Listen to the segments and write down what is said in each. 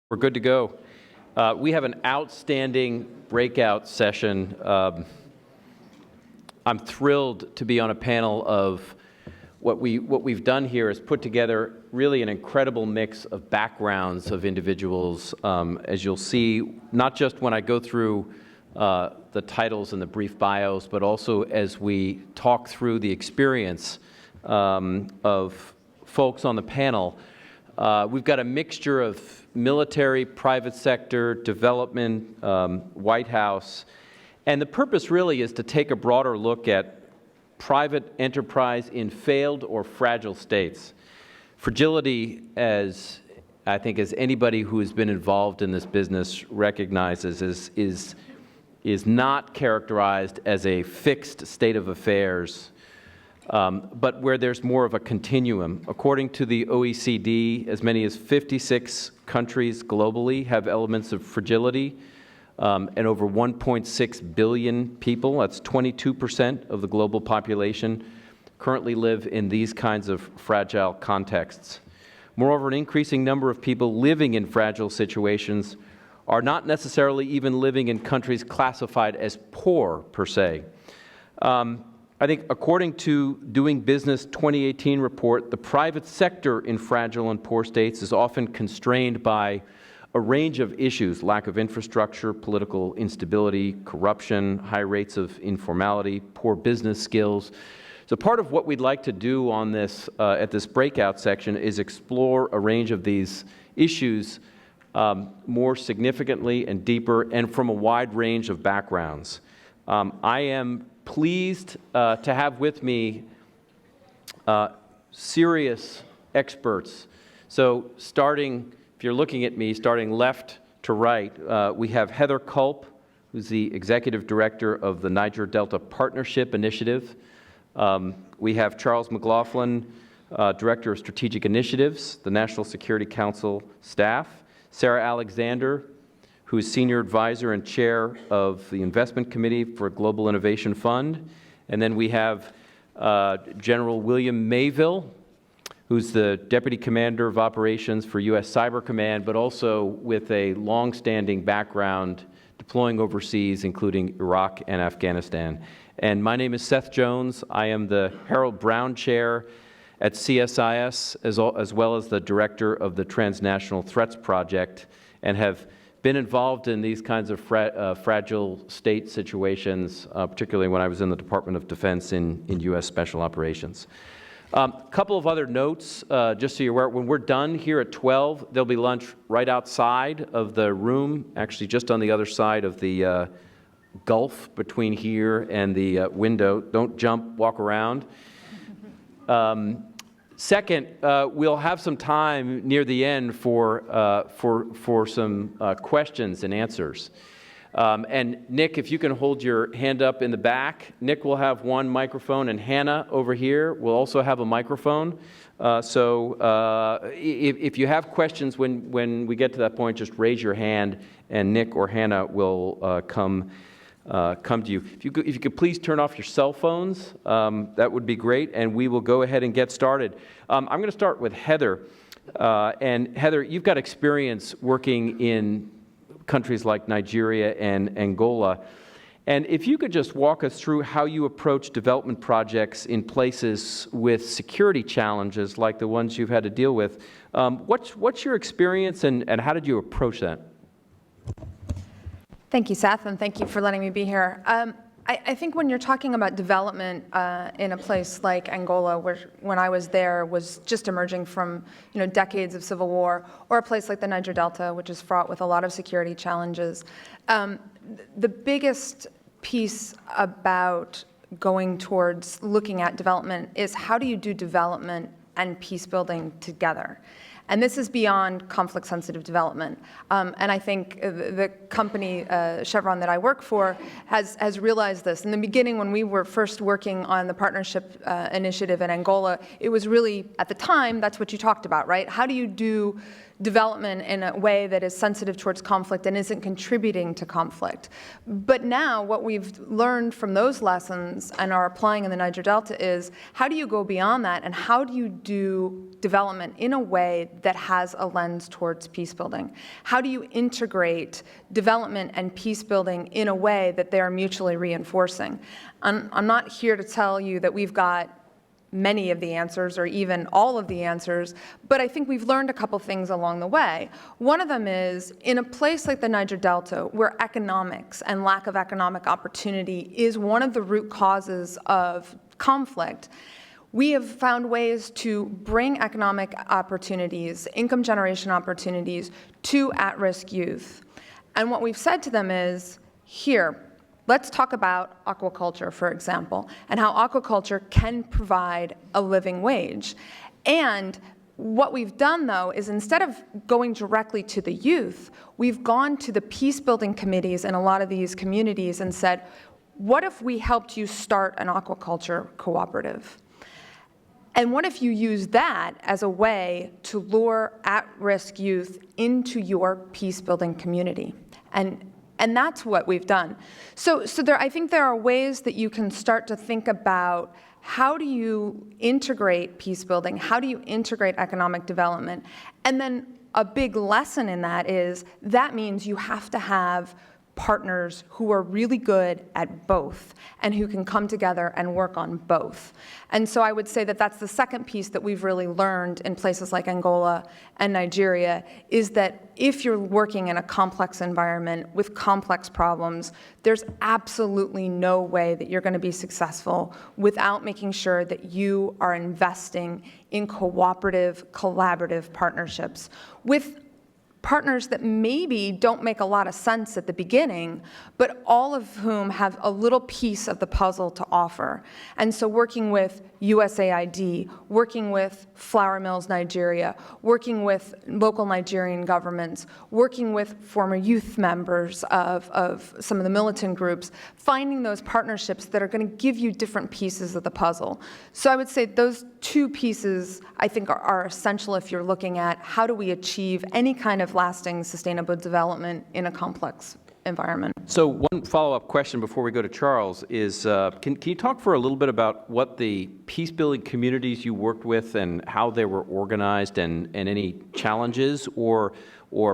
We're good to go. We have an outstanding breakout session. I'm thrilled to be on a panel of what we've done here is put together really an incredible mix of backgrounds of individuals, as you'll see, not just when I go through the titles and the brief bios, but also as we talk through the experience of folks on the panel. We've got a mixture of military, private sector, development, White House, and the purpose really is to take a broader look at private enterprise in failed or fragile states. Fragility, as I think as anybody who has been involved in this business recognizes, is not characterized as a fixed state of affairs, but where there's more of a continuum. According to the OECD, as many as 56 countries globally have elements of fragility, and over 1.6 billion people, that's 22% of the global population, currently live in these kinds of fragile contexts. Moreover, an increasing number of people living in fragile situations are not necessarily even living in countries classified as poor, per se. I think according to Doing Business 2018 report, the private sector in fragile and poor states is often constrained by a range of issues: lack of infrastructure, political instability, corruption, high rates of informality, poor business skills. So part of what we'd like to do on this, at this breakout section, is explore a range of these issues more significantly and deeper and from a wide range of backgrounds. I am pleased to have with me serious experts. So starting, if you're looking at me, starting left to right, we have Heather Culp, who's the Executive Director of the Niger Delta Partnership Initiative. We have Charles McLaughlin, Director of Strategic Initiatives, the National Security Council staff. Sarah Alexander, who is Senior Advisor and Chair of the Investment Committee for Global Innovation Fund. And then we have General William Mayville, who's the Deputy Commander of Operations for U.S. Cyber Command, but also with a long-standing background deploying overseas, including Iraq and Afghanistan. And my name is Seth Jones. I am the Harold Brown Chair at CSIS, as well as the Director of the Transnational Threats Project, and have been involved in these kinds of fragile state situations, particularly when I was in the Department of Defense in U.S. Special Operations. A couple of other notes, just so you're aware. When we're done here at 12, there'll be lunch right outside of the room, actually just on the other side of the gulf between here and the window. Don't jump, walk around. Second, we'll have some time near the end for some questions and answers. And Nick, if you can hold your hand up in the back. Nick will have one microphone, and Hannah over here will also have a microphone. So if you have questions when we get to that point, just raise your hand, and Nick or Hannah will come to you. If you could please turn off your cell phones, that would be great, and we will go ahead and get started. I'm going to start with Heather. And Heather, you've got experience working in countries like Nigeria and Angola. And if you could just walk us through how you approach development projects in places with security challenges like the ones you've had to deal with. What's your experience, and how did you approach that? Thank you, Seth, and thank you for letting me be here. I think when you're talking about development in a place like Angola, where when I was there was just emerging from decades of civil war, or a place like the Niger Delta, which is fraught with a lot of security challenges, the biggest piece about going towards looking at development is how do you do development and peace building together? And this is beyond conflict-sensitive development. And I think the company, Chevron, that I work for has realized this. In the beginning, when we were first working on the partnership initiative in Angola, it was really, at the time, that's what you talked about, right? How do you do development in a way that is sensitive towards conflict and isn't contributing to conflict. But now what we've learned from those lessons and are applying in the Niger Delta is, how do you go beyond that, and how do you do development in a way that has a lens towards peace building? How do you integrate development and peace building in a way that they are mutually reinforcing? I'm not here to tell you that we've got many of the answers or even all of the answers, but I think we've learned a couple things along the way. One of them is, in a place like the Niger Delta, where economics and lack of economic opportunity is one of the root causes of conflict, we have found ways to bring economic opportunities, income generation opportunities, to at-risk youth. And what we've said to them is, here, let's talk about aquaculture, for example, and how aquaculture can provide a living wage. And what we've done, though, is instead of going directly to the youth, we've gone to the peace-building committees in a lot of these communities and said, what if we helped you start an aquaculture cooperative? And what if you use that as a way to lure at-risk youth into your peace-building community? And that's what we've done. So I think there are ways that you can start to think about, how do you integrate peace building? How do you integrate economic development? And then a big lesson in that is, that means you have to have partners who are really good at both and who can come together and work on both. And so I would say that that's the second piece that we've really learned in places like Angola and Nigeria, is that if you're working in a complex environment with complex problems, there's absolutely no way that you're going to be successful without making sure that you are investing in cooperative, collaborative partnerships with partners that maybe don't make a lot of sense at the beginning, but all of whom have a little piece of the puzzle to offer. And so working with USAID, working with Flour Mills Nigeria, working with local Nigerian governments, working with former youth members of some of the militant groups, finding those partnerships that are going to give you different pieces of the puzzle. So I would say those two pieces, I think, are essential if you're looking at how do we achieve any kind of lasting sustainable development in a complex environment. So one follow-up question before we go to Charles is, can you talk for a little bit about what the peace-building communities you worked with and how they were organized, and any challenges or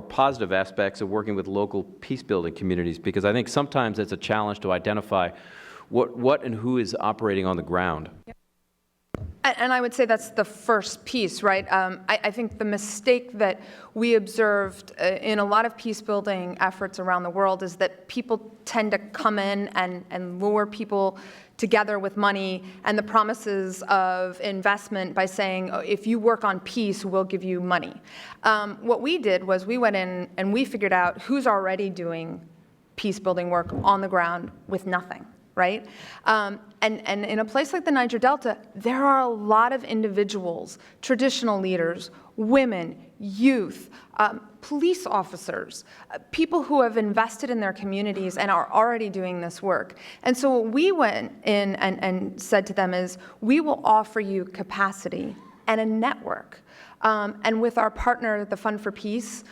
positive aspects of working with local peace-building communities? Because I think sometimes it's a challenge to identify what and who is operating on the ground. Yep. And I would say that's the first piece, right? I think the mistake that we observed in a lot of peace-building efforts around the world is that people tend to come in and lure people together with money and the promises of investment by saying, oh, if you work on peace, we'll give you money. What we did was we went in and we figured out who's already doing peace-building work on the ground with nothing. Right? And in a place like the Niger Delta, there are a lot of individuals, traditional leaders, women, youth, police officers, people who have invested in their communities and are already doing this work. And so what we went in and said to them is, we will offer you capacity and a network. And with our partner, the Fund for Peace,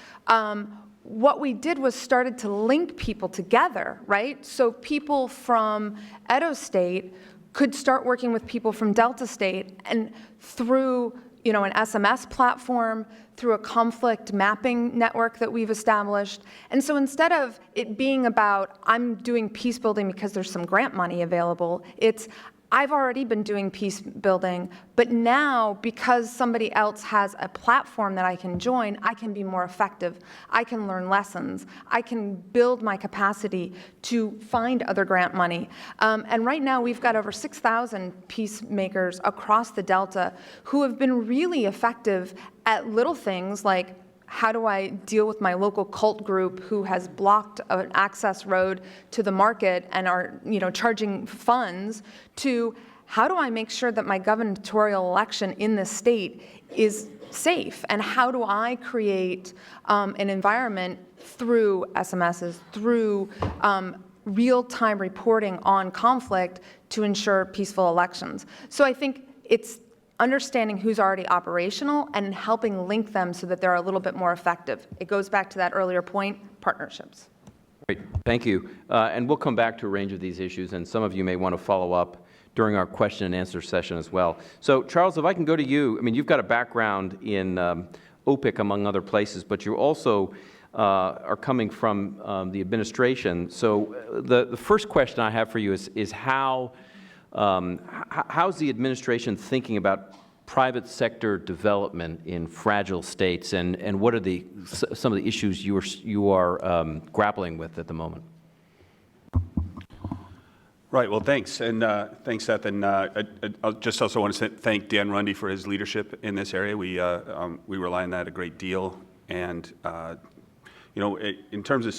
what we did was started to link people together, right? So people from Edo State could start working with people from Delta State, and through an SMS platform, through a conflict mapping network that we've established. And so instead of it being about, I'm doing peace building because there's some grant money available, it's, I've already been doing peace building, but now because somebody else has a platform that I can join, I can be more effective. I can learn lessons. I can build my capacity to find other grant money. And right now we've got over 6,000 peacemakers across the Delta who have been really effective at little things like, how do I deal with my local cult group who has blocked an access road to the market and are, charging funds, to how do I make sure that my gubernatorial election in this state is safe? And how do I create an environment through SMSs, through real-time reporting on conflict to ensure peaceful elections? So I think it's understanding who's already operational and helping link them so that they're a little bit more effective. It goes back to that earlier point, partnerships. Great, thank you. And we'll come back to a range of these issues, and some of you may want to follow up during our question and answer session as well. So, Charles, if I can go to you, I mean, you've got a background in OPIC, among other places, but you also are coming from the administration. So the first question I have for you is how's the administration thinking about private sector development in fragile states, and what are some of the issues you are grappling with at the moment? Right. Well, thanks, and thanks, Seth. And I just also want to thank Dan Rundy for his leadership in this area. We rely on that a great deal. And you know, in terms of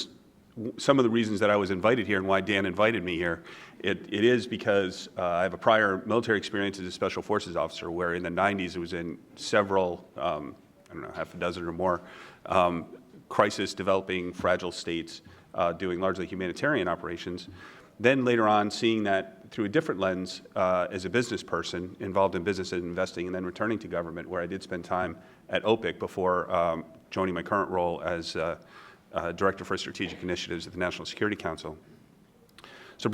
some of the reasons that I was invited here and why Dan invited me here, it is because I have a prior military experience as a special forces officer, where in the 90s it was in several, I don't know, half a dozen or more, crisis developing fragile states, doing largely humanitarian operations. Then later on, seeing that through a different lens as a business person involved in business and investing, and then returning to government, where I did spend time at OPIC before joining my current role as Director for Strategic Initiatives at the National Security Council. So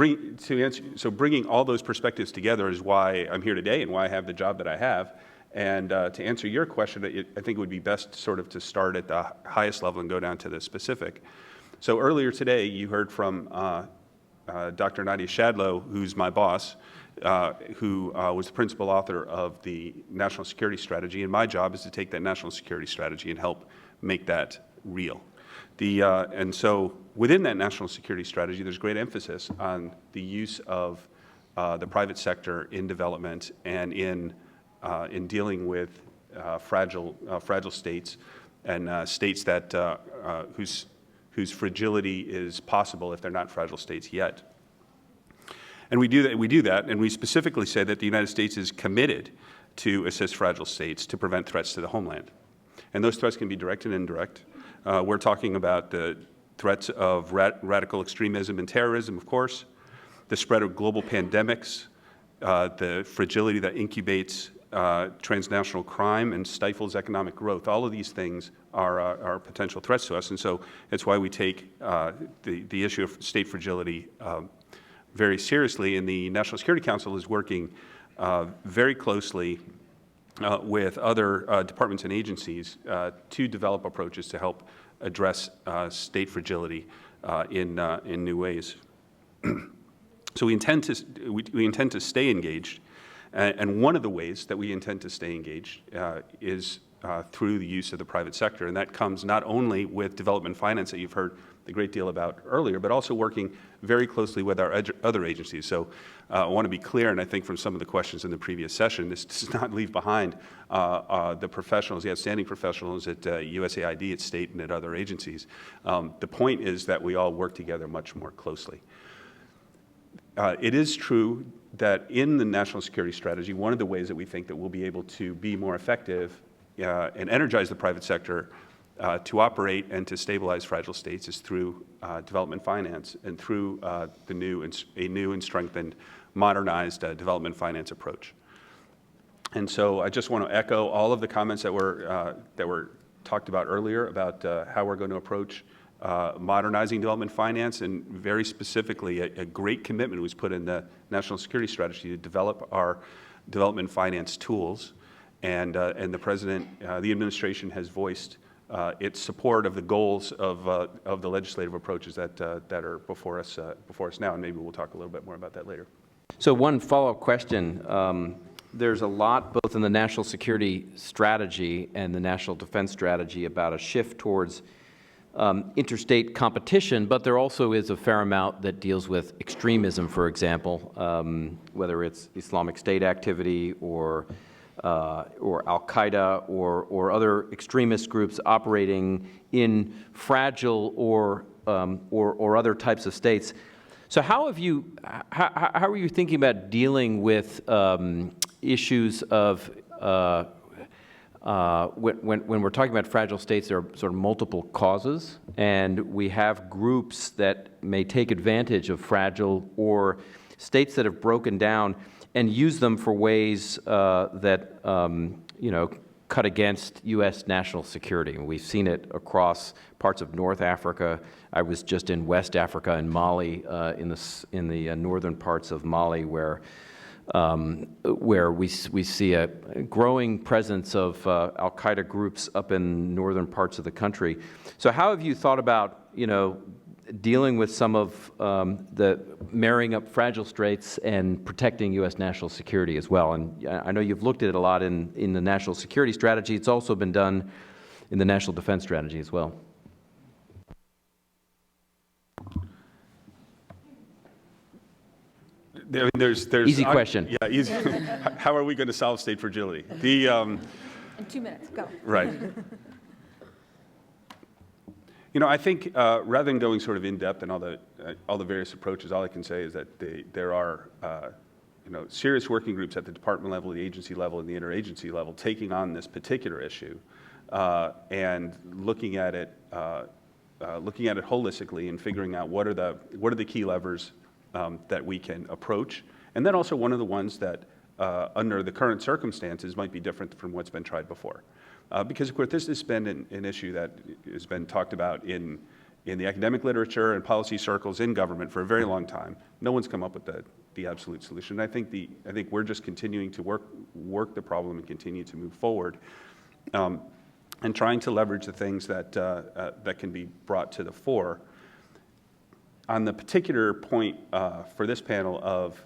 bringing all those perspectives together is why I'm here today and why I have the job that I have. And to answer your question, I think it would be best sort of to start at the highest level and go down to the specific. So earlier today, you heard from Dr. Nadia Shadlow, who's my boss, who was the principal author of the National Security Strategy, and my job is to take that National Security Strategy and help make that real. And so within that National Security Strategy, there's great emphasis on the use of the private sector in development and in dealing with fragile states and states that whose fragility is possible if they're not fragile states yet. And we do that, and we specifically say that the United States is committed to assist fragile states to prevent threats to the homeland. And those threats can be direct and indirect. We're talking about the threats of radical extremism and terrorism, of course, the spread of global pandemics, the fragility that incubates transnational crime and stifles economic growth. All of these things are potential threats to us, and so it's why we take the issue of state fragility very seriously. And the National Security Council is working very closely with other departments and agencies to develop approaches to help address state fragility in new ways. So we intend to stay engaged. And one of the ways that we intend to stay engaged is through the use of the private sector. And that comes not only with development finance that you've heard a great deal about earlier, but also working very closely with our other agencies. So I want to be clear, and I think from some of the questions in the previous session, this does not leave behind the professionals, the outstanding professionals at USAID, at state, and at other agencies. The point is that we all work together much more closely. It is true that in the National Security Strategy, one of the ways that we think that we'll be able to be more effective and energize the private sector to operate and to stabilize fragile states is through development finance and through a new and strengthened, modernized development finance approach. And so I just want to echo all of the comments that were talked about earlier about how we're going to approach modernizing development finance, and very specifically, a great commitment was put in the National Security Strategy to develop our development finance tools, and the President, the administration has voiced its support of the goals of the legislative approaches that are before us now, and maybe we'll talk a little bit more about that later. So one follow-up question. There's a lot, both in the National Security Strategy and the National Defense Strategy, about a shift towards interstate competition, but there also is a fair amount that deals with extremism, for example, whether it's Islamic State activity or Al-Qaeda or other extremist groups operating in fragile or other types of states. So how are you thinking about dealing with issues of when we're talking about fragile states, there are sort of multiple causes, and we have groups that may take advantage of fragile or states that have broken down. and use them for ways that, cut against U.S. national security. And we've seen it across parts of North Africa. I was just in West Africa and Mali, in the northern parts of Mali, where we see a growing presence of al-Qaeda groups up in northern parts of the country. So how have you thought about, dealing with some of the marrying up fragile states and protecting U.S. national security as well? And I know you've looked at it a lot in the national security strategy. It's also been done in the national defense strategy as well. There's easy question. Yeah, easy. How are we going to solve state fragility? In 2 minutes, go. Right. I think rather than going sort of in depth in all the various approaches, all I can say is that there are serious working groups at the department level, the agency level, and the interagency level taking on this particular issue and looking at it holistically and figuring out what are the key levers that we can approach, and then also one of the ones that under the current circumstances might be different from what's been tried before. Because, of course, this has been an issue that has been talked about in the academic literature and policy circles in government for a very long time. No one's come up with the absolute solution. I think we're just continuing to work the problem and continue to move forward, and trying to leverage the things that can be brought to the fore. On the particular point for this panel of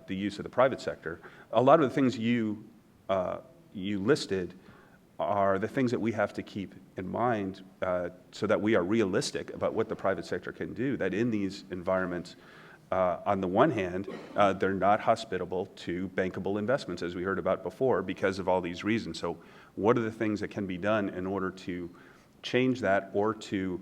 the use of the private sector, a lot of the things you listed are the things that we have to keep in mind so that we are realistic about what the private sector can do, that in these environments, on the one hand, they're not hospitable to bankable investments, as we heard about before, because of all these reasons. So what are the things that can be done in order to change that or to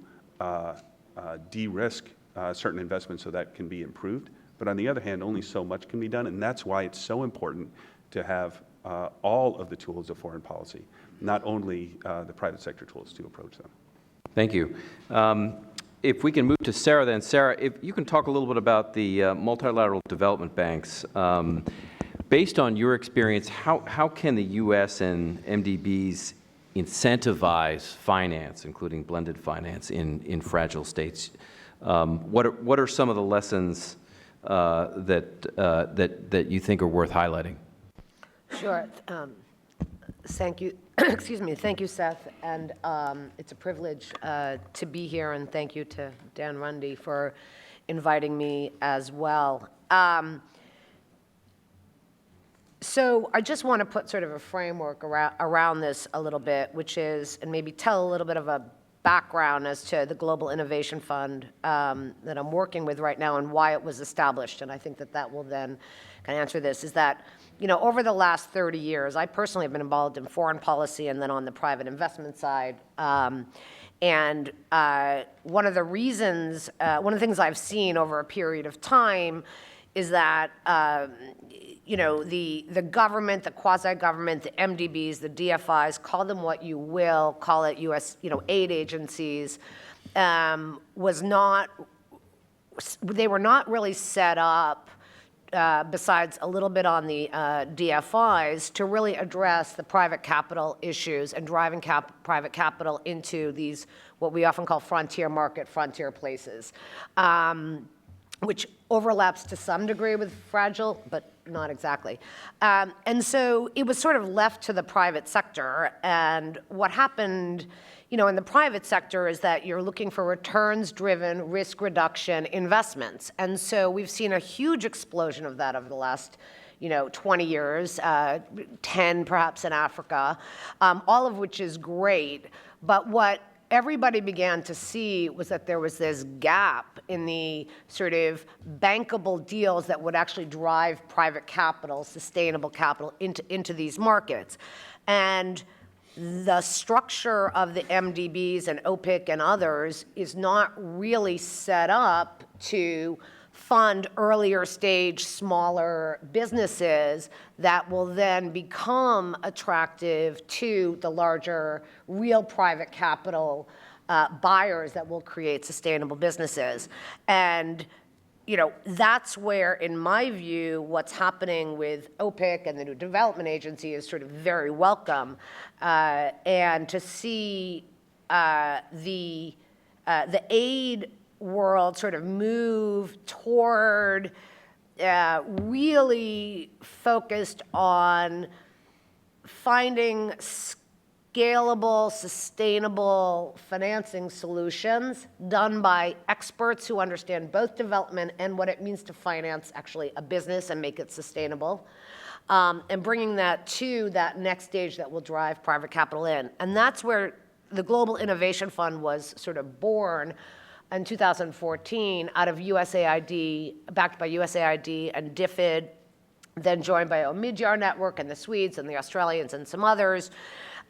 de-risk certain investments so that can be improved? But on the other hand, only so much can be done, and that's why it's so important to have all of the tools of foreign policy, not only the private sector tools to approach them. Thank you. If we can move to Sarah then. Sarah, if you can talk a little bit about the Multilateral Development Banks. Based on your experience, how can the U.S. and MDBs incentivize finance, including blended finance, in fragile states? What are some of the lessons that you think are worth highlighting? Sure. Thank you. Excuse me. Thank you, Seth. And it's a privilege to be here. And thank you to Dan Rundy for inviting me as well. So I just want to put sort of a framework around this a little bit, which is, and maybe tell a little bit of a background as to the Global Innovation Fund that I'm working with right now and why it was established. And I think that will then kind of answer this, is that, over the last 30 years, I personally have been involved in foreign policy and then on the private investment side. And one of the things I've seen over a period of time is that, the government, the quasi-government, the MDBs, the DFIs, call them what you will, call it U.S., aid agencies, they were not really set up, besides a little bit on the DFIs, to really address the private capital issues and driving private capital into these, what we often call frontier market, frontier places, which overlaps to some degree with fragile, but not exactly. And so it was sort of left to the private sector. And what happened, in the private sector is that you're looking for returns-driven, risk reduction investments. And so we've seen a huge explosion of that over the last 20 years, 10 perhaps in Africa, all of which is great. But what everybody began to see was that there was this gap in the sort of bankable deals that would actually drive private capital, sustainable capital into these markets. And the structure of the MDBs and OPIC and others is not really set up to fund earlier stage, smaller businesses that will then become attractive to the larger, real private capital buyers that will create sustainable businesses. And that's where, in my view, what's happening with OPIC and the new development agency is sort of very welcome. And to see the aid world sort of move toward really focused on finding scalable, sustainable financing solutions done by experts who understand both development and what it means to finance actually a business and make it sustainable, and bringing that to that next stage that will drive private capital in. And that's where the Global Innovation Fund was sort of born in 2014 out of USAID, backed by USAID and DFID, then joined by Omidyar Network and the Swedes and the Australians and some others,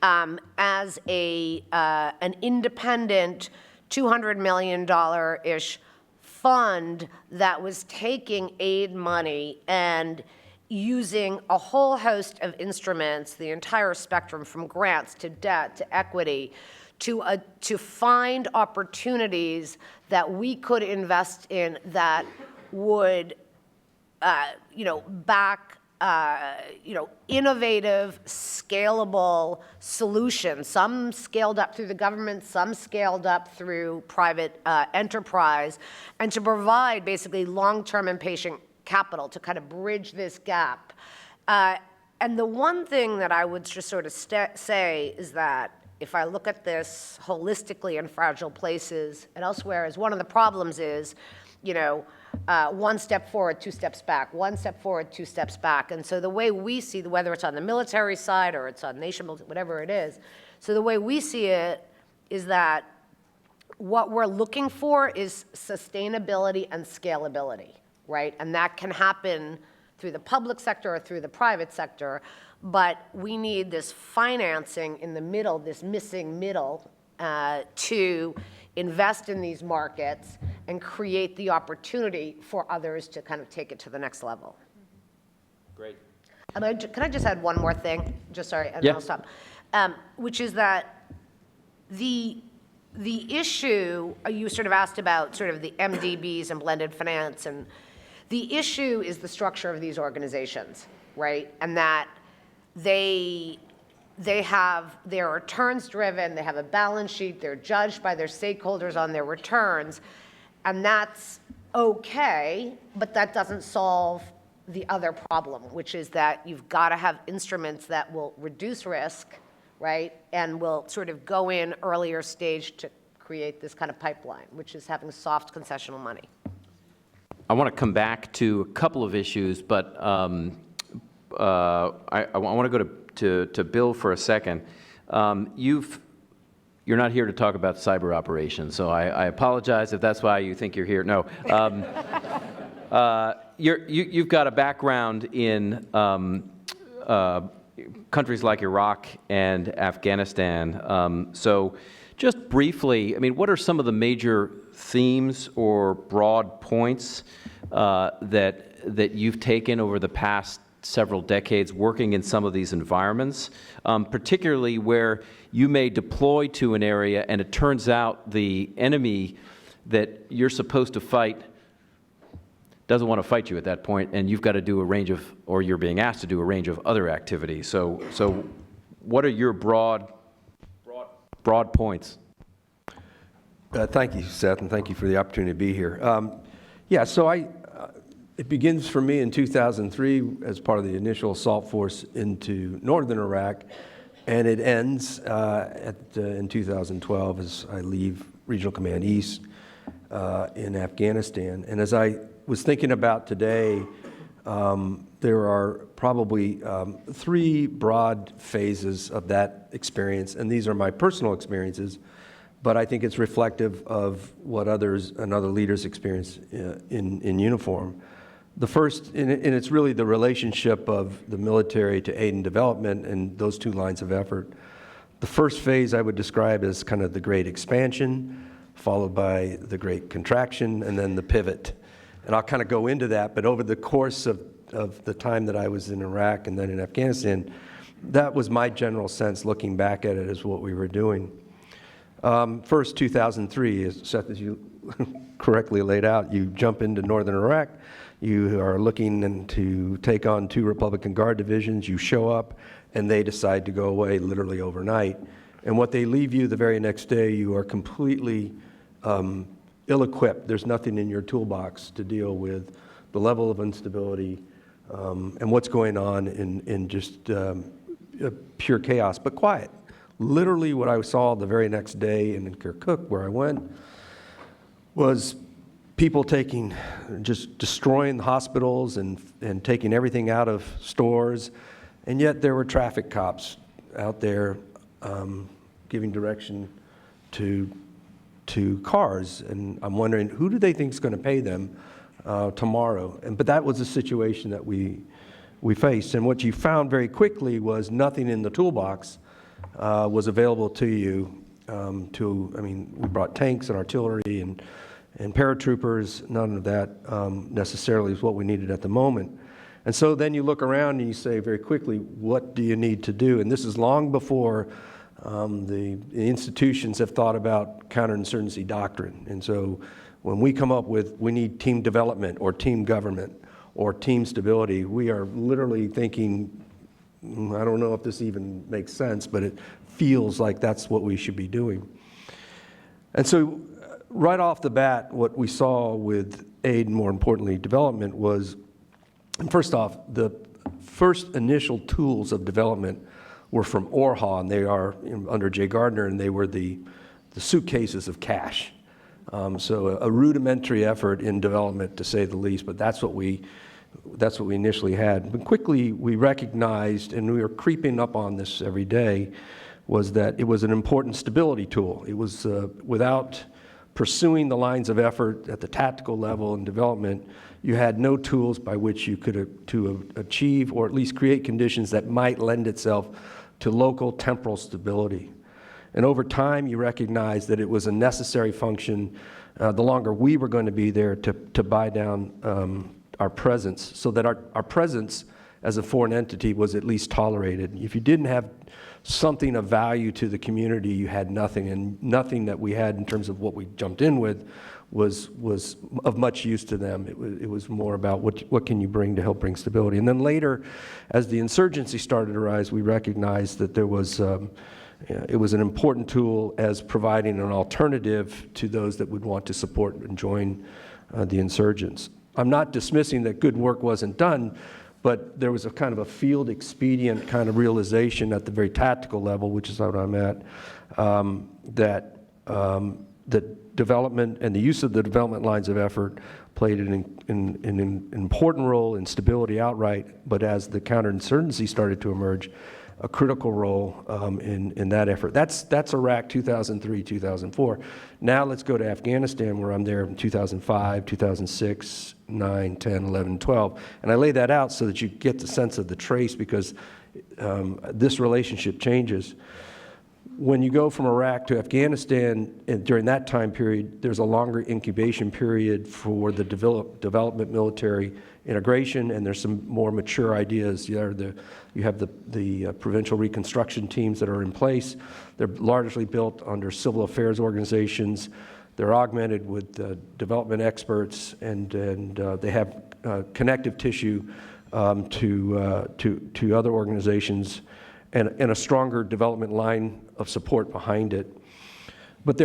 as an independent $200 million-ish fund that was taking aid money and using a whole host of instruments, the entire spectrum from grants to debt to equity, to find opportunities that we could invest in that would, back, innovative, scalable solutions, some scaled up through the government, some scaled up through private enterprise, and to provide basically long-term and patient capital to kind of bridge this gap. And the one thing that I would just sort of say is that if I look at this holistically in fragile places and elsewhere, is one of the problems is, one step forward, two steps back, one step forward, two steps back. And so the way we see, whether it's on the military side or it's on nation building, whatever it is, so the way we see it is that what we're looking for is sustainability and scalability, right? And that can happen through the public sector or through the private sector, but we need this financing in the middle, this missing middle, to invest in these markets and create the opportunity for others to kind of take it to the next level. Great. Can I just add one more thing? Just sorry, and Yeah. I'll stop. Which is that the issue, you sort of asked about sort of the MDBs and blended finance, and the issue is the structure of these organizations, right? And that they're returns driven, they have a balance sheet, they're judged by their stakeholders on their returns, and that's okay, but that doesn't solve the other problem, which is that you've got to have instruments that will reduce risk, right, and will sort of go in earlier stage to create this kind of pipeline, which is having soft concessional money. I want to come back to a couple of issues, but I want to go to Bill for a second. You're not here to talk about cyber operations, so I apologize if that's why you think you're here. No. You've got a background in countries like Iraq and Afghanistan. So just briefly, I mean, what are some of the major themes or broad points that you've taken over the past several decades working in some of these environments, particularly where you may deploy to an area and it turns out the enemy that you're supposed to fight doesn't want to fight you at that point, and you've got to do a range of, or you're being asked to do a range of other activities. So what are your broad points? Thank you, Seth, and thank you for the opportunity to be here. It begins for me in 2003 as part of the initial assault force into northern Iraq, and it ends in 2012 as I leave Regional Command East in Afghanistan. And as I was thinking about today, there are probably three broad phases of that experience, and these are my personal experiences, but I think it's reflective of what others and other leaders experience in uniform. The first, and it's really the relationship of the military to aid and development and those two lines of effort. The first phase I would describe as kind of the great expansion, followed by the great contraction, and then the pivot. And I'll kind of go into that, but over the course of the time that I was in Iraq and then in Afghanistan, that was my general sense looking back at it as what we were doing. First, 2003, Seth, as you correctly laid out. You jump into northern Iraq, you are looking to take on 2 Republican Guard divisions, you show up, and they decide to go away literally overnight. And what they leave you the very next day, you are completely ill-equipped. There's nothing in your toolbox to deal with the level of instability and what's going on in just pure chaos, but quiet. Literally what I saw the very next day in Kirkuk, where I went, was people just destroying the hospitals and taking everything out of stores, and yet there were traffic cops out there giving direction to cars, and I'm wondering, who do they think is going to pay them tomorrow? But that was the situation that we faced, and what you found very quickly was nothing in the toolbox was available to you. We brought tanks and artillery and paratroopers. None of that necessarily is what we needed at the moment. And so then you look around and you say very quickly, what do you need to do? And this is long before the institutions have thought about counterinsurgency doctrine. And so when we come up with, we need team development or team government or team stability, we are literally thinking, I don't know if this even makes sense, but it feels like that's what we should be doing. And so right off the bat, what we saw with aid, and more importantly development, was, first off, the first initial tools of development were from ORHA, and they are under Jay Gardner, and they were the suitcases of cash. So a rudimentary effort in development, to say the least, but that's what we initially had. But quickly we recognized, and we were creeping up on this every day, was that it was an important stability tool. It was without pursuing the lines of effort at the tactical level and development, you had no tools by which you could to achieve or at least create conditions that might lend itself to local temporal stability. And over time, you recognized that it was a necessary function the longer we were going to be there to buy down our presence, so that our presence as a foreign entity was at least tolerated. If you didn't have something of value to the community, you had nothing, and nothing that we had in terms of what we jumped in with was of much use to them. It was more about what can you bring to help bring stability. And then later, as the insurgency started to rise, we recognized that there was it was an important tool as providing an alternative to those that would want to support and join the insurgents. I'm not dismissing that good work wasn't done, but there was a kind of a field expedient kind of realization at the very tactical level, which is what I'm at, that the development and the use of the development lines of effort played an important role in stability outright, but as the counterinsurgency started to emerge, a critical role in that effort. That's Iraq 2003, 2004. Now let's go to Afghanistan, where I'm there in 2005, 2006, 9, 10, 11, 12. And I lay that out so that you get the sense of the trace, because this relationship changes. When you go from Iraq to Afghanistan, and during that time period, there's a longer incubation period for the development military integration, and there's some more mature ideas. You have the provincial reconstruction teams that are in place. They're largely built under civil affairs organizations. They're augmented with development experts, and they have connective tissue to other organizations, and a stronger development line of support behind it. But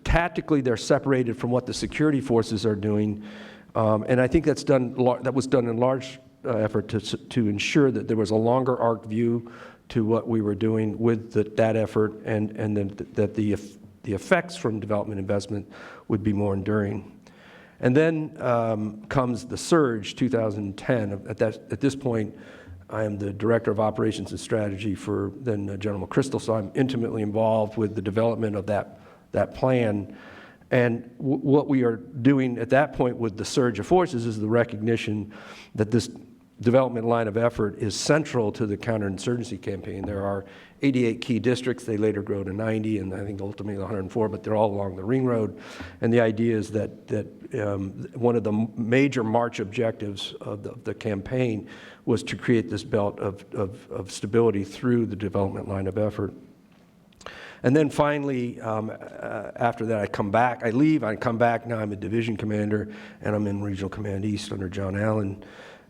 tactically, they're separated from what the security forces are doing, and I think that was done in large effort to ensure that there was a longer arc view to what we were doing with that effort, and then that the effects from development investment would be more enduring. And then comes the surge, 2010. At this point, I am the Director of Operations and Strategy for then General McChrystal, so I'm intimately involved with the development of that plan. And what we are doing at that point with the surge of forces is the recognition that this development line of effort is central to the counterinsurgency campaign. There are 88 key districts. They later grow to 90, and I think ultimately 104, but they're all along the ring road. And the idea is that one of the major March objectives of the campaign was to create this belt of stability through the development line of effort. And then finally, after that, I leave, I come back, now I'm a division commander, and I'm in Regional Command East under John Allen.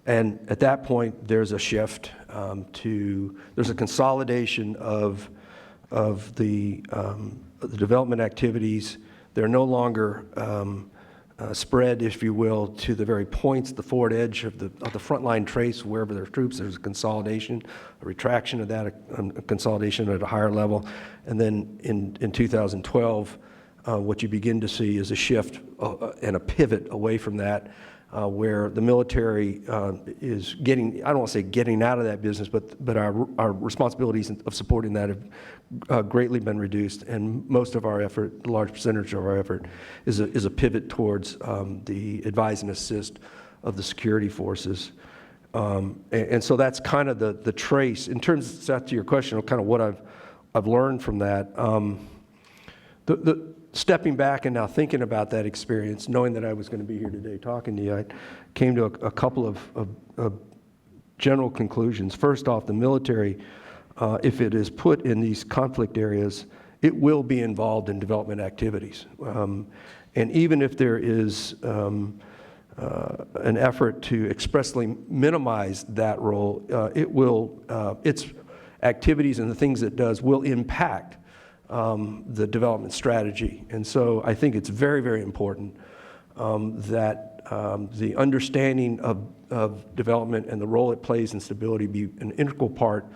And at that point, there's a shift there's a consolidation of the development activities. They're no longer spread, if you will, to the very points, the forward edge of the frontline trace, wherever there's troops. There's a consolidation, a retraction of that, a consolidation at a higher level. And then in 2012, what you begin to see is a shift and a pivot away from that, where the military is getting, I don't want to say getting out of that business, but our responsibilities of supporting that have greatly been reduced, and most of our effort, a large percentage of our effort, is a pivot towards the advise and assist of the security forces. And so that's kind of the trace. In terms of, to your question, of kind of what I've learned from that, stepping back and now thinking about that experience, knowing that I was going to be here today talking to you, I came to a couple of general conclusions. First off, the military, if it is put in these conflict areas, it will be involved in development activities. And even if there is an effort to expressly minimize that role, its activities and the things it does will impact the development strategy. And so I think it's very, very important that the understanding of development and the role it plays in stability be an integral part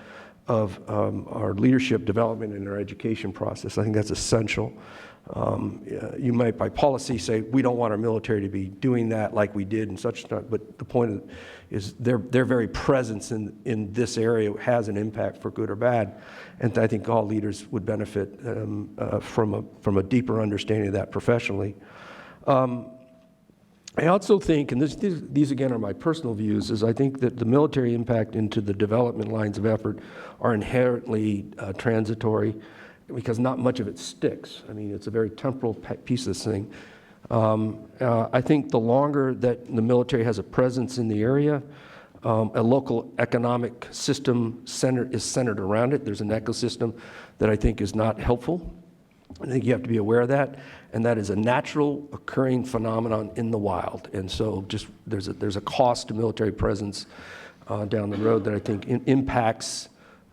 of our leadership development and our education process. I think that's essential. You might, by policy, say we don't want our military to be doing that like we did and such, but the point is their very presence in this area has an impact for good or bad, and I think all leaders would benefit from a deeper understanding of that professionally. I also think, and these again are my personal views, is I think that the military impact into the development lines of effort are inherently transitory, because not much of it sticks. I mean, it's a very temporal piece of this thing. I think the longer that the military has a presence in the area, a local economic system is centered around it. There's an ecosystem that I think is not helpful. I think you have to be aware of that, and that is a natural occurring phenomenon in the wild. And so just there's a cost to military presence down the road that I think impacts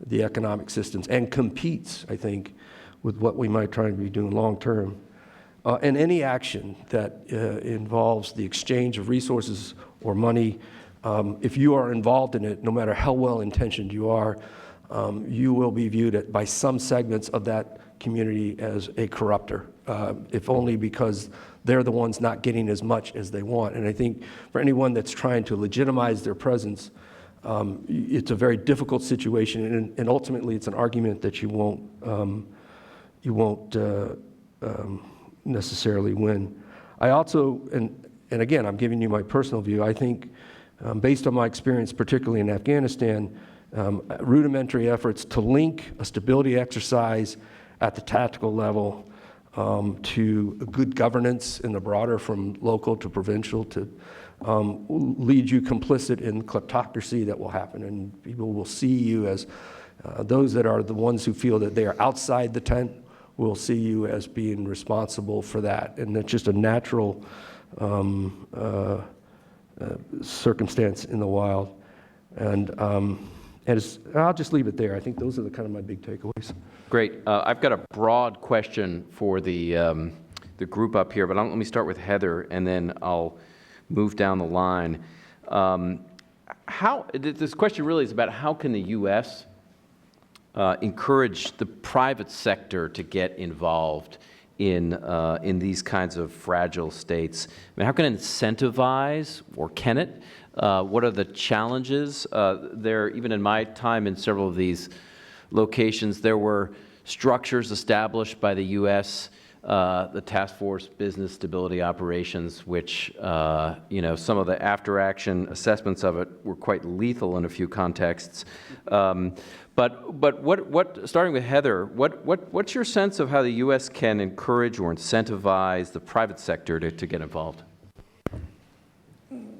the economic systems and competes, I think, with what we might try to be doing long term. And any action that involves the exchange of resources or money, if you are involved in it, no matter how well intentioned you are, you will be viewed by some segments of that community as a corrupter, if only because they're the ones not getting as much as they want. And I think for anyone that's trying to legitimize their presence, it's a very difficult situation, and ultimately it's an argument that you won't necessarily win. I also, and again, I'm giving you my personal view, I think based on my experience, particularly in Afghanistan, rudimentary efforts to link a stability exercise at the tactical level to good governance in the broader, from local to provincial, to lead you complicit in kleptocracy that will happen, and people will see you as those that are the ones who feel that they are outside the tent will see you as being responsible for that, and that's just a natural circumstance in the wild. And I'll just leave it there. I think those are the kind of my big takeaways. Great. I've got a broad question for the group up here, but let me start with Heather, and then I'll move down the line. This question really is about how can the U.S. Encourage the private sector to get involved in these kinds of fragile states? I mean, how can it incentivize, or can it? What are the challenges? Even in my time in several of these locations, there were structures established by the U.S., the Task Force Business Stability Operations, which, some of the after-action assessments of it were quite lethal in a few contexts. But starting with Heather, what's your sense of how the U.S. can encourage or incentivize the private sector to get involved?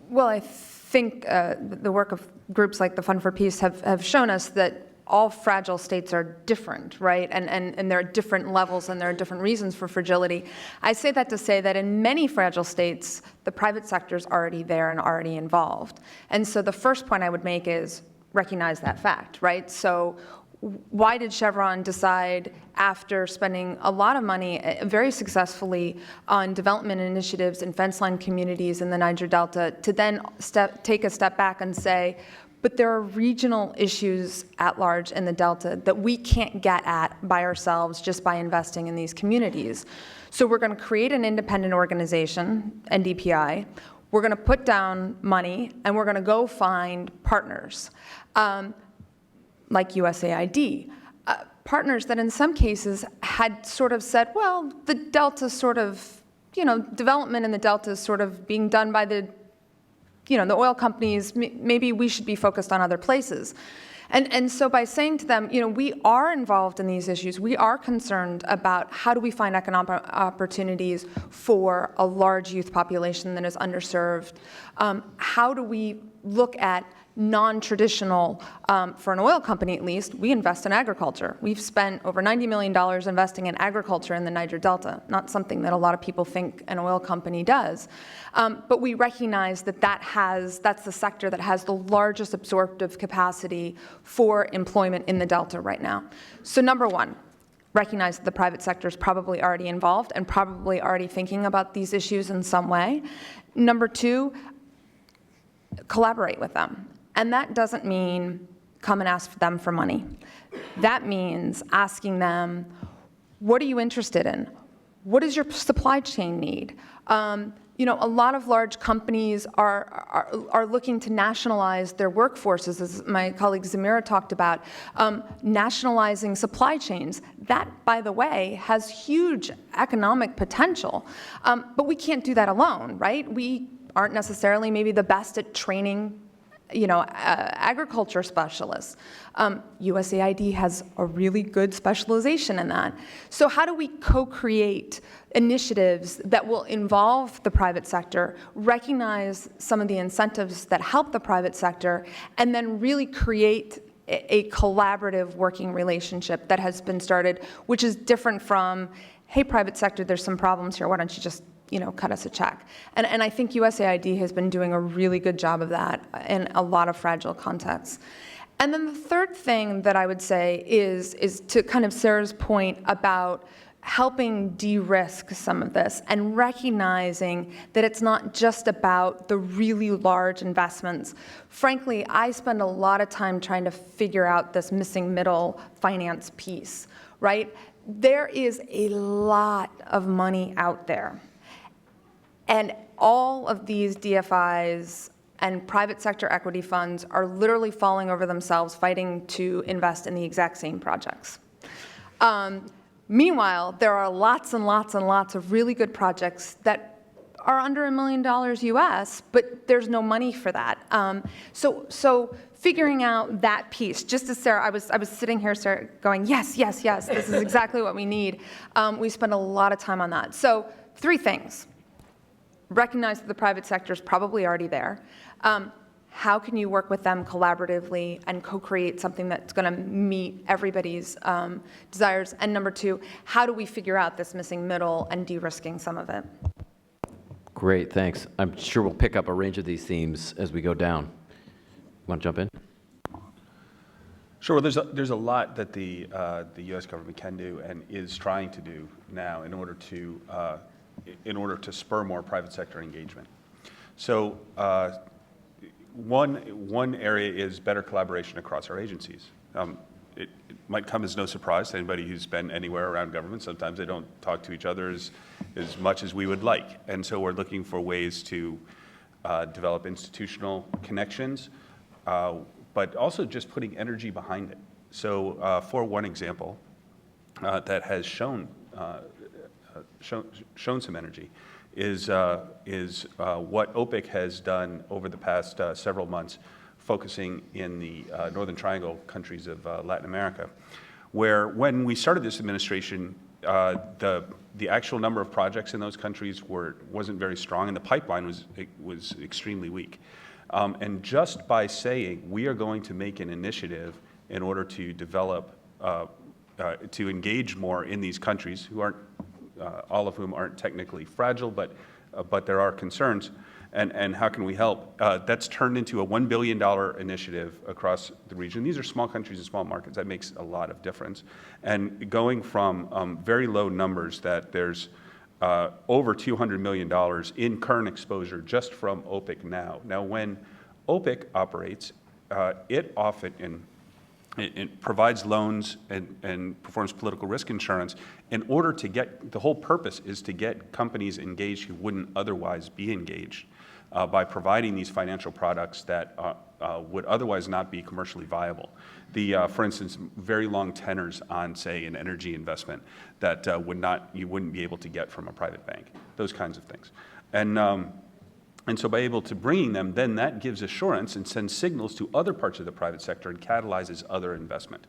Well, I think the work of groups like the Fund for Peace have shown us that all fragile states are different, right? And there are different levels and there are different reasons for fragility. I say that to say that in many fragile states, the private sector is already there and already involved. And so the first point I would make is recognize that fact, right? So why did Chevron decide, after spending a lot of money very successfully on development initiatives in fence-line communities in the Niger Delta, to then take a step back and say, but there are regional issues at large in the Delta that we can't get at by ourselves just by investing in these communities. So we're going to create an independent organization, NDPI. We're going to put down money, and we're going to go find partners, like USAID. Partners that in some cases had sort of said, well, the Delta sort of, development in the Delta is sort of being done by the oil companies, maybe we should be focused on other places. And so by saying to them, we are involved in these issues, we are concerned about how do we find economic opportunities for a large youth population that is underserved, how do we look at non-traditional, for an oil company at least, we invest in agriculture. We've spent over $90 million investing in agriculture in the Niger Delta, not something that a lot of people think an oil company does. But we recognize that that's the sector that has the largest absorptive capacity for employment in the Delta right now. So number one, recognize that the private sector is probably already involved and probably already thinking about these issues in some way. Number two, collaborate with them. And that doesn't mean come and ask them for money. That means asking them, what are you interested in? What does your supply chain need? A lot of large companies are looking to nationalize their workforces, as my colleague Zamira talked about, nationalizing supply chains. That, by the way, has huge economic potential. But we can't do that alone, right? We aren't necessarily maybe the best at training agriculture specialists. USAID has a really good specialization in that. So how do we co-create initiatives that will involve the private sector, recognize some of the incentives that help the private sector, and then really create a collaborative working relationship that has been started, which is different from, hey, private sector, there's some problems here, why don't you just cut us a check. And I think USAID has been doing a really good job of that in a lot of fragile contexts. And then the third thing that I would say is to kind of Sarah's point about helping de-risk some of this and recognizing that it's not just about the really large investments. Frankly, I spend a lot of time trying to figure out this missing middle finance piece, right? There is a lot of money out there. And all of these DFIs and private sector equity funds are literally falling over themselves fighting to invest in the exact same projects. Meanwhile, there are lots and lots and lots of really good projects that are under $1 million US, but there's no money for that. So figuring out that piece, just as Sarah, I was sitting here, Sarah, going, yes, yes, yes, this is exactly what we need. We spend a lot of time on that. So 3 things. Recognize that the private sector is probably already there. How can you work with them collaboratively and co-create something that's going to meet everybody's desires? And number 2, how do we figure out this missing middle and de-risking some of it? Great, thanks. I'm sure we'll pick up a range of these themes as we go down. Want to jump in? Sure. There's a lot that the U.S. government can do and is trying to do now in order to spur more private sector engagement. So one area is better collaboration across our agencies. It might come as no surprise to anybody who's been anywhere around government. Sometimes they don't talk to each other as much as we would like. And so we're looking for ways to develop institutional connections, but also just putting energy behind it. So for one example that has shown some energy is what OPIC has done over the past several months, focusing in the Northern Triangle countries of Latin America, where when we started this administration, the actual number of projects in those countries wasn't very strong, and the pipeline was extremely weak. And just by saying we are going to make an initiative in order to develop, to engage more in these countries who aren't, all of whom aren't technically fragile, but there are concerns. And how can we help? That's turned into a $1 billion initiative across the region. These are small countries and small markets. That makes a lot of difference. And going from very low numbers that there's over $200 million in current exposure just from OPIC now. Now, when OPIC operates, it often it provides loans and performs political risk insurance in order to get, the whole purpose is to get companies engaged who wouldn't otherwise be engaged by providing these financial products that would otherwise not be commercially viable. For instance, very long tenors on, say, an energy investment that you wouldn't be able to get from a private bank, those kinds of things. And so by able to bringing them, then that gives assurance and sends signals to other parts of the private sector and catalyzes other investment.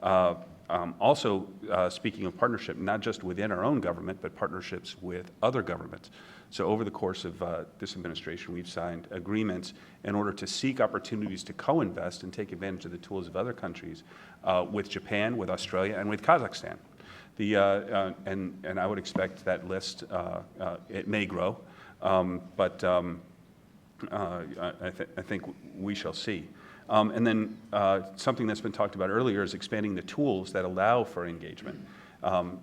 Also, speaking of partnership, not just within our own government, but partnerships with other governments. So over the course of this administration, we've signed agreements in order to seek opportunities to co-invest and take advantage of the tools of other countries with Japan, with Australia, and with Kazakhstan. And I would expect that list, it may grow, but I think we shall see. And then something that's been talked about earlier is expanding the tools that allow for engagement.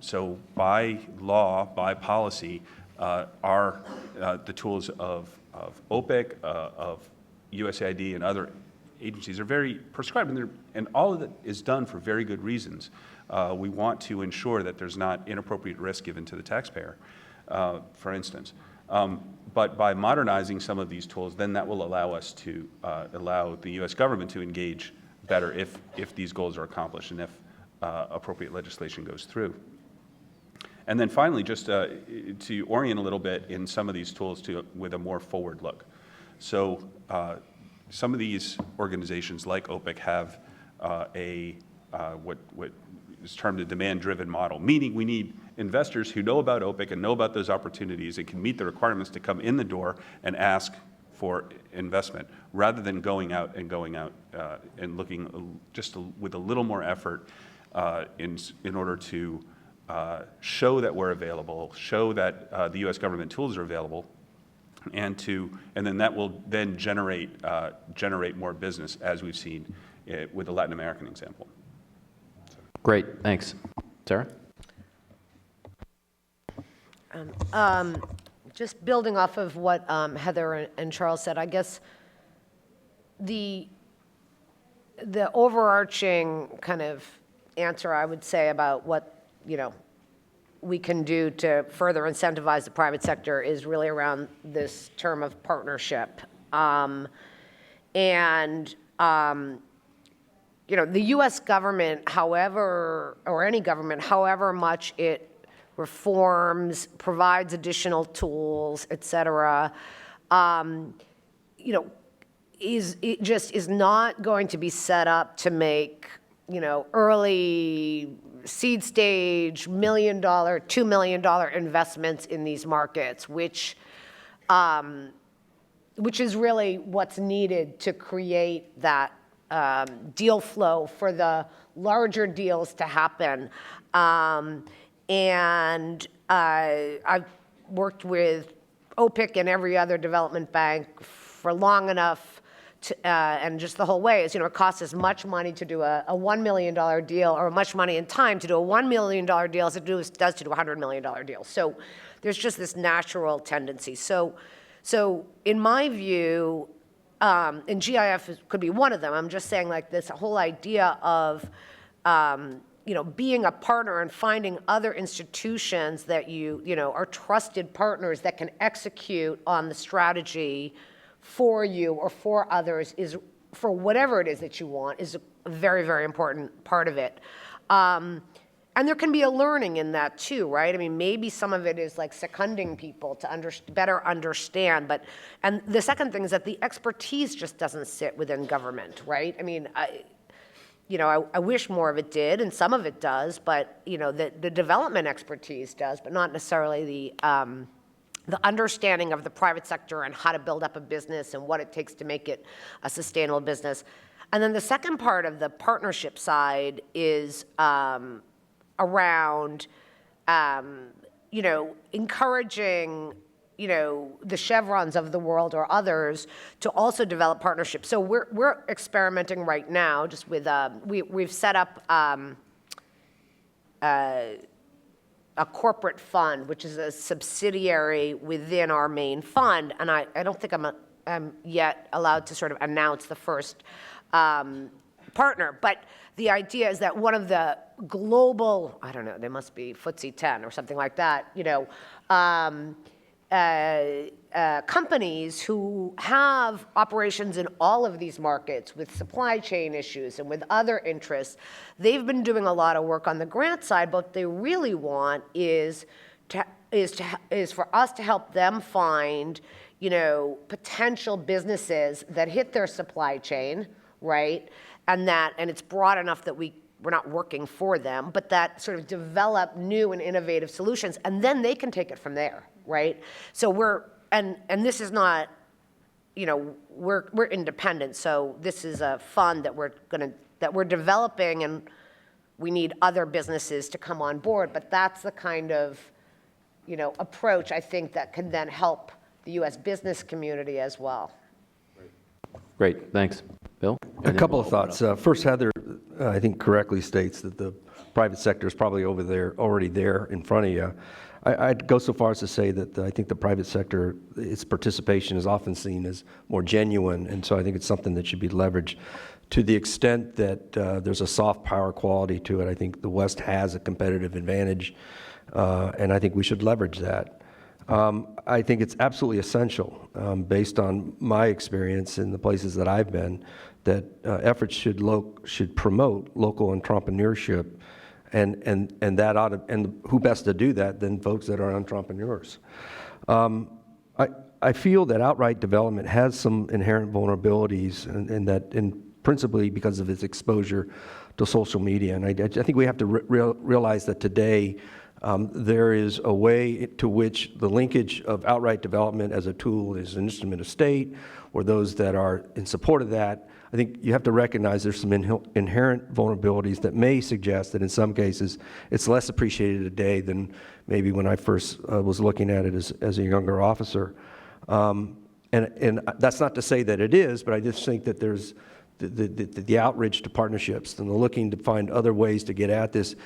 So by law, by policy, are the tools of OPIC, of USAID, and other agencies are very prescribed, and all of it is done for very good reasons. We want to ensure that there's not inappropriate risk given to the taxpayer, for instance. But by modernizing some of these tools, then that will allow us to allow the U.S. government to engage better if these goals are accomplished and if appropriate legislation goes through. And then finally, just to orient a little bit in some of these tools with a more forward look. So some of these organizations like OPIC have what is termed a demand-driven model, meaning we need investors who know about OPIC and know about those opportunities and can meet the requirements to come in the door and ask for investment, rather than going out and looking just with a little more effort in order to show that we're available, show that the U.S. government tools are available, and then that will then generate more business, as we've seen with the Latin American example. Great, thanks. Sarah? Just building off of what Heather and Charles said, I guess the overarching kind of answer I would say about what we can do to further incentivize the private sector is really around this term of partnership. The U.S. government, however, or any government, however much it reforms, provides additional tools, et cetera, is not going to be set up to make, early seed stage $1 million, $2 million investments in these markets, which is really what's needed to create that deal flow for the larger deals to happen. And I've worked with OPIC and every other development bank for long enough and just the whole way is, it costs as much money to do a $1 million deal, or much money in time to do a $1 million deal as it does to do a $100 million deal. So there's just this natural tendency. So in my view, and GIF could be one of them, I'm just saying like this whole idea of, being a partner and finding other institutions that are trusted partners that can execute on the strategy for you or for others is, for whatever it is that you want, is a very, very important part of it. And there can be a learning in that too, right? I mean, maybe some of it is like seconding people to better understand, and the second thing is that the expertise just doesn't sit within government, right? I mean, I wish more of it did, and some of it does, but, the development expertise does, but not necessarily the understanding of the private sector and how to build up a business and what it takes to make it a sustainable business. And then the second part of the partnership side is around, encouraging, the Chevrons of the world or others to also develop partnerships. So we're experimenting right now just with, we've set up a corporate fund, which is a subsidiary within our main fund. And I don't think I'm yet allowed to sort of announce the first partner. But the idea is that one of the global, I don't know, they must be FTSE 10 or something like that, companies who have operations in all of these markets with supply chain issues and with other interests, they've been doing a lot of work on the grant side. But what they really want is for us to help them find, potential businesses that hit their supply chain, right? And it's broad enough that we're not working for them, but that sort of develop new and innovative solutions, and then they can take it from there, right? So and this is not, we're independent, so this is a fund that we're developing, and we need other businesses to come on board. But that's the kind of, approach I think that can then help the U.S. business community as well. Great, thanks. Bill? A couple of thoughts. First, Heather, I think correctly states that the private sector is probably already there in front of you. I'd go so far as to say that I think the private sector, its participation is often seen as more genuine, and so I think it's something that should be leveraged. To the extent that there's a soft power quality to it, I think the West has a competitive advantage, and I think we should leverage that. I think it's absolutely essential, based on my experience in the places that I've been, that efforts should promote local entrepreneurship, and that ought to, and who best to do that than folks that are entrepreneurs. I feel that outright development has some inherent vulnerabilities, and principally because of its exposure to social media. And I think we have to realize that today there is a way to which the linkage of outright development as a tool is an instrument of state, or those that are in support of that. I think you have to recognize there's some inherent vulnerabilities that may suggest that in some cases it's less appreciated today than maybe when I first was looking at it as a younger officer. And that's not to say that it is, but I just think that there's the outreach to partnerships and the looking to find other ways to get at this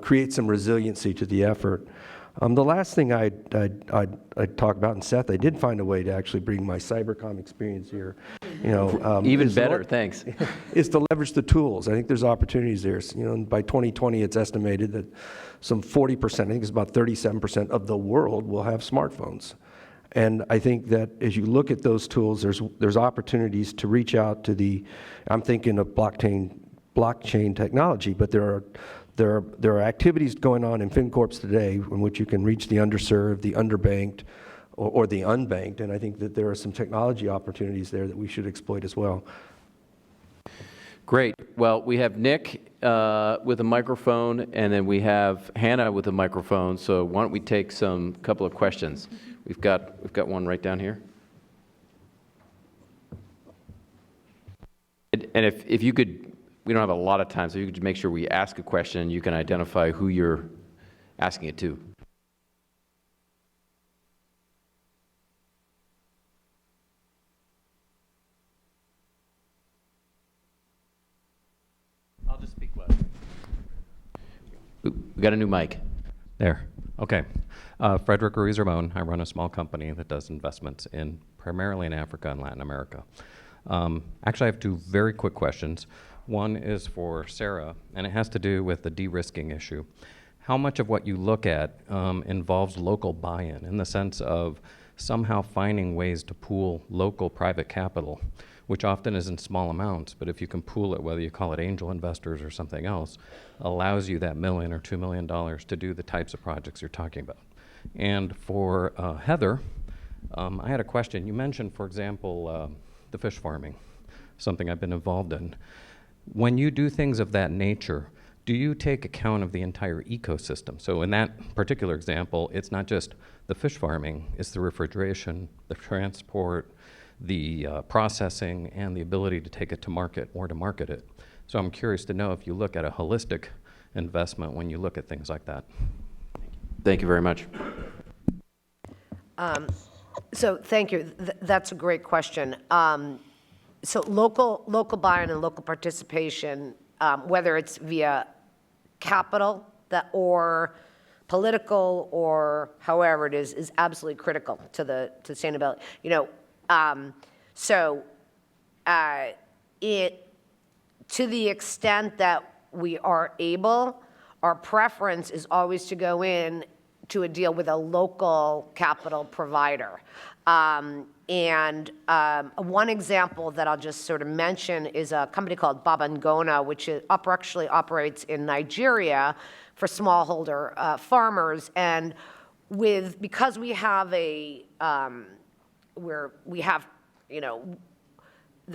creates some resiliency to the effort. The last thing I'd talk about, and Seth, I did find a way to actually bring my cybercom experience here. Even better, thanks. Is to leverage the tools. I think there's opportunities there. By 2020, it's estimated that some 40%, I think it's about 37% of the world will have smartphones. And I think that as you look at those tools, there's opportunities to reach out to I'm thinking of blockchain technology, but there are activities going on in FinCorps today in which you can reach the underserved, the underbanked, or the unbanked, and I think that there are some technology opportunities there that we should exploit as well. Great. Well, we have Nick with a microphone, and then we have Hannah with a microphone. So why don't we take some couple of questions? We've got one right down here. And if you could, we don't have a lot of time, so you could make sure we ask a question and you can identify who you're asking it to. I'll just speak loud. We got a new mic. There. Okay. Frederick Ruiz-Ramon. I run a small company that does investments primarily in Africa and Latin America. Actually, I have two very quick questions. One is for Sarah, and it has to do with the de-risking issue. How much of what you look at involves local buy-in, in the sense of somehow finding ways to pool local private capital, which often is in small amounts, but if you can pool it, whether you call it angel investors or something else, allows you that $1 million or $2 million to do the types of projects you're talking about. And for Heather, I had a question. You mentioned, for example, the fish farming, something I've been involved in. When you do things of that nature, do you take account of the entire ecosystem? So in that particular example, it's not just the fish farming, it's the refrigeration, the transport, the processing and the ability to take it to market or to market it. So I'm curious to know if you look at a holistic investment when you look at things like that. Thank you very much. So thank you. That's a great question. So local buy-in and local participation, whether it's via capital or political or however it is absolutely critical to the sustainability. To the extent that we are able, our preference is always to go in to a deal with a local capital provider. One example that I'll just sort of mention is a company called Babangona, which actually operates in Nigeria for smallholder farmers. And because we have the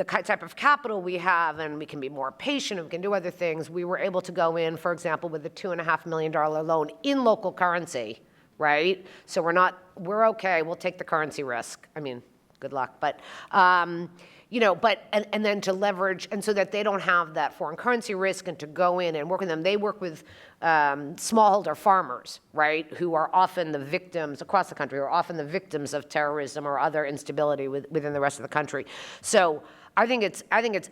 type of capital we have, and we can be more patient, and we can do other things, we were able to go in, for example, with a $2.5 million loan in local currency, right? So we're okay, we'll take the currency risk. I mean, good luck, but, and then to leverage, and so that they don't have that foreign currency risk, and to go in and work with them. They work with smallholder farmers, right, who are often the victims, across the country, are often the victims of terrorism or other instability within the rest of the country. So I think it's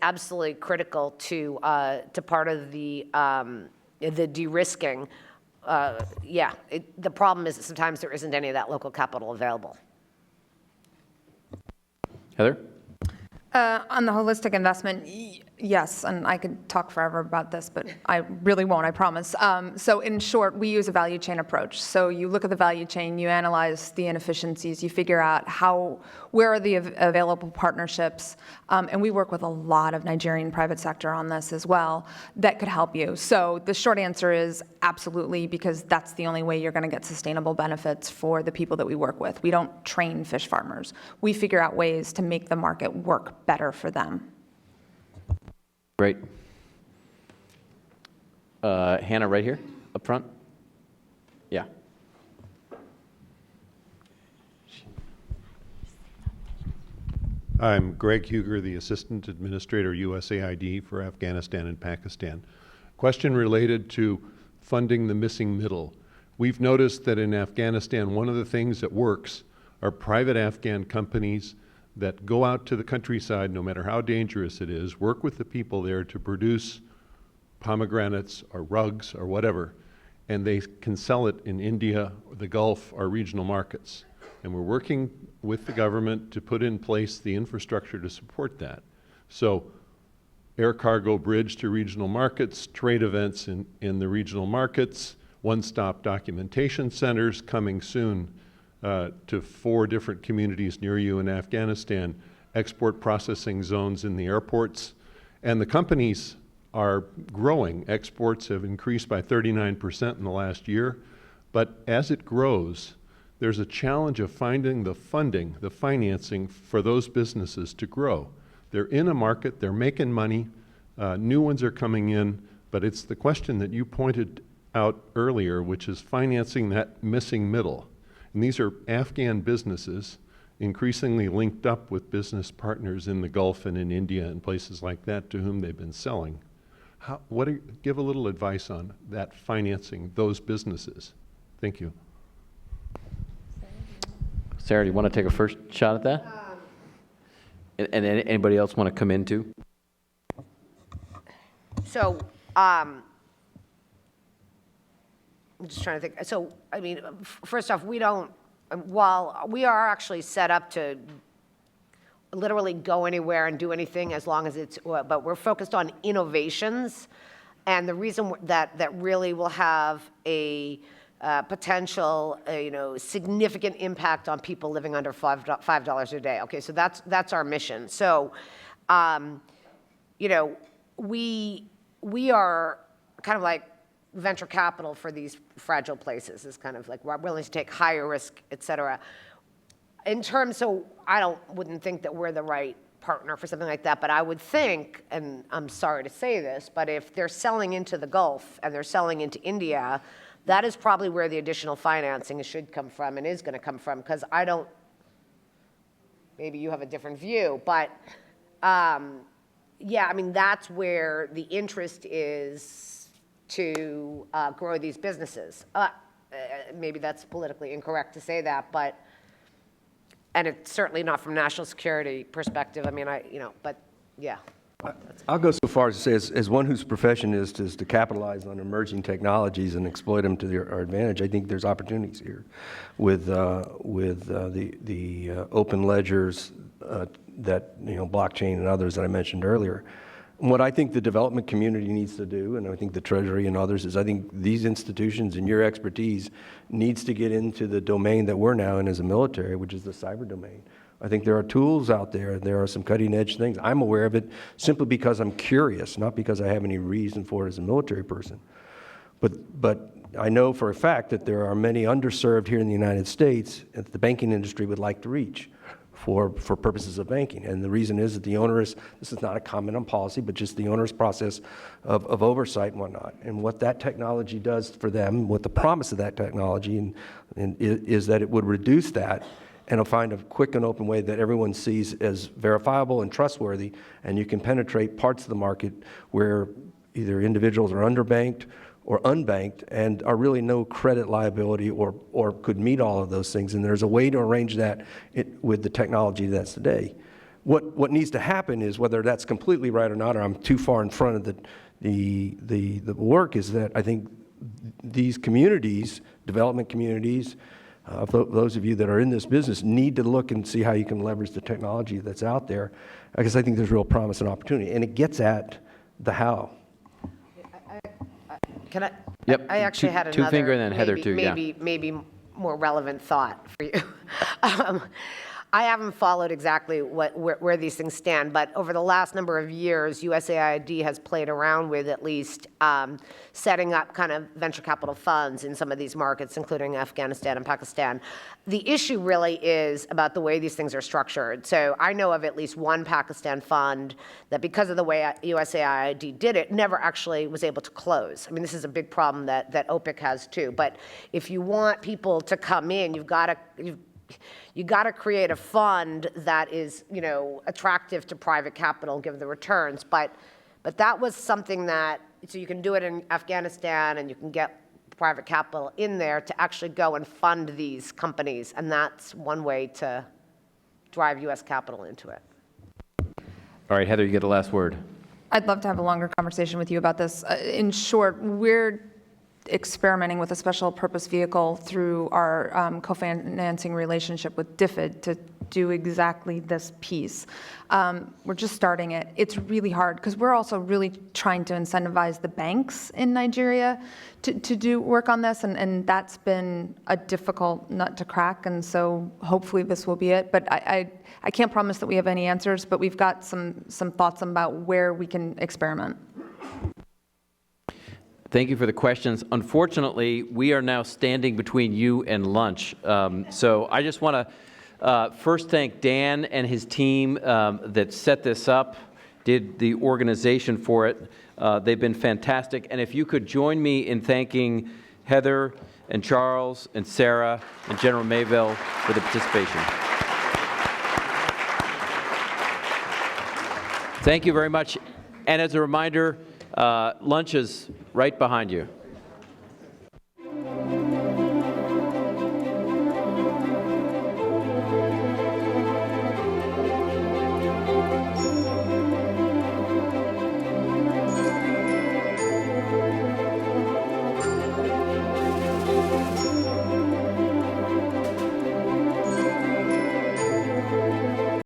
absolutely critical to part of the de-risking. The problem is that sometimes there isn't any of that local capital available. Heather? On the holistic investment, yes, and I could talk forever about this, but I really won't, I promise. So in short, we use a value chain approach. So you look at the value chain, you analyze the inefficiencies, you figure out where are the available partnerships, and we work with a lot of Nigerian private sector on this as well that could help you. So the short answer is absolutely, because that's the only way you're going to get sustainable benefits for the people that we work with. We don't train fish farmers. We figure out ways to make the market work better for them. Great. Hannah, right here, up front. Yeah. I'm Greg Huger, the Assistant Administrator, USAID for Afghanistan and Pakistan. Question related to funding the missing middle. We've noticed that in Afghanistan, one of the things that works are private Afghan companies that go out to the countryside, no matter how dangerous it is, work with the people there to produce pomegranates or rugs or whatever, and they can sell it in India, the Gulf, or regional markets. And we're working with the government to put in place the infrastructure to support that. So air cargo bridge to regional markets, trade events in the regional markets, one-stop documentation centers coming soon to 4 different communities near you in Afghanistan, export processing zones in the airports. And the companies are growing. Exports have increased by 39% in the last year. But as it grows, there's a challenge of finding the funding, the financing for those businesses to grow. They're in a market, they're making money, new ones are coming in, but it's the question that you pointed out earlier, which is financing that missing middle. And these are Afghan businesses increasingly linked up with business partners in the Gulf and in India and places like that to whom they've been selling. Give a little advice on that financing those businesses. Thank you. Sarah, do you want to take a first shot at that? And anybody else want to come in too? So, I'm just trying to think. So, I mean, first off, while we are actually set up to literally go anywhere and do anything as long as but we're focused on innovations. And the reason that really will have a potential, significant impact on people living under $5 a day. Okay, so that's our mission. So, we are kind of like venture capital for these fragile places. Is kind of like we're willing to take higher risk, et cetera. In terms, so wouldn't think that we're the right partner for something like that, but I would think, and I'm sorry to say this, but if they're selling into the Gulf and they're selling into India, that is probably where the additional financing should come from and is going to come from, because maybe you have a different view, but yeah, I mean, that's where the interest is to grow these businesses. Maybe that's politically incorrect to say that, but, and it's certainly not from national security perspective. I mean, but yeah. I'll go so far as to say, as one whose profession is to capitalize on emerging technologies and exploit them to our advantage, I think there's opportunities here with the open ledgers that, blockchain and others that I mentioned earlier. What I think the development community needs to do, and I think the Treasury and others, is I think these institutions and your expertise needs to get into the domain that we're now in as a military, which is the cyber domain. I think there are tools out there. There are some cutting-edge things. I'm aware of it simply because I'm curious, not because I have any reason for it as a military person. But I know for a fact that there are many underserved here in the United States that the banking industry would like to reach for purposes of banking. And the reason is that this is not a comment on policy, but just the onerous process of oversight and whatnot. And what that technology does for them, what the promise of that technology is that it would reduce that, and it'll find a quick and open way that everyone sees as verifiable and trustworthy, and you can penetrate parts of the market where either individuals are underbanked or unbanked and are really no credit liability or could meet all of those things. And there's a way to arrange that with the technology that's today. What needs to happen is, whether that's completely right or not, or I'm too far in front of the work, is that I think these communities, development communities, those of you that are in this business, need to look and see how you can leverage the technology that's out there, because I think there's real promise and opportunity, and it gets at the how. Can I? Yep. I actually had another. Two finger and then Heather too. Maybe more relevant thought for you. I haven't followed exactly where these things stand, but over the last number of years, USAID has played around with at least setting up kind of venture capital funds in some of these markets, including Afghanistan and Pakistan. The issue really is about the way these things are structured. So I know of at least one Pakistan fund that, because of the way USAID did it, never actually was able to close. I mean, this is a big problem that OPIC has too. But if you want people to come in, you got to create a fund that is, attractive to private capital, given the returns. But that was something that, so you can do it in Afghanistan, and you can get private capital in there to actually go and fund these companies, and that's one way to drive U.S. capital into it. All right, Heather, you get the last word. I'd love to have a longer conversation with you about this. In short, we're experimenting with a special purpose vehicle through our co-financing relationship with DFID to do exactly this piece. We're just starting it. It's really hard because we're also really trying to incentivize the banks in Nigeria to do work on this, and that's been a difficult nut to crack, and so hopefully this will be it. But I can't promise that we have any answers, but we've got some thoughts about where we can experiment. Thank you for the questions. Unfortunately, we are now standing between you and lunch. So I just want to first thank Dan and his team that set this up, did the organization for it. They've been fantastic. And if you could join me in thanking Heather and Charles and Sarah and General Mayville for the participation. Thank you very much. And as a reminder, lunch is right behind you.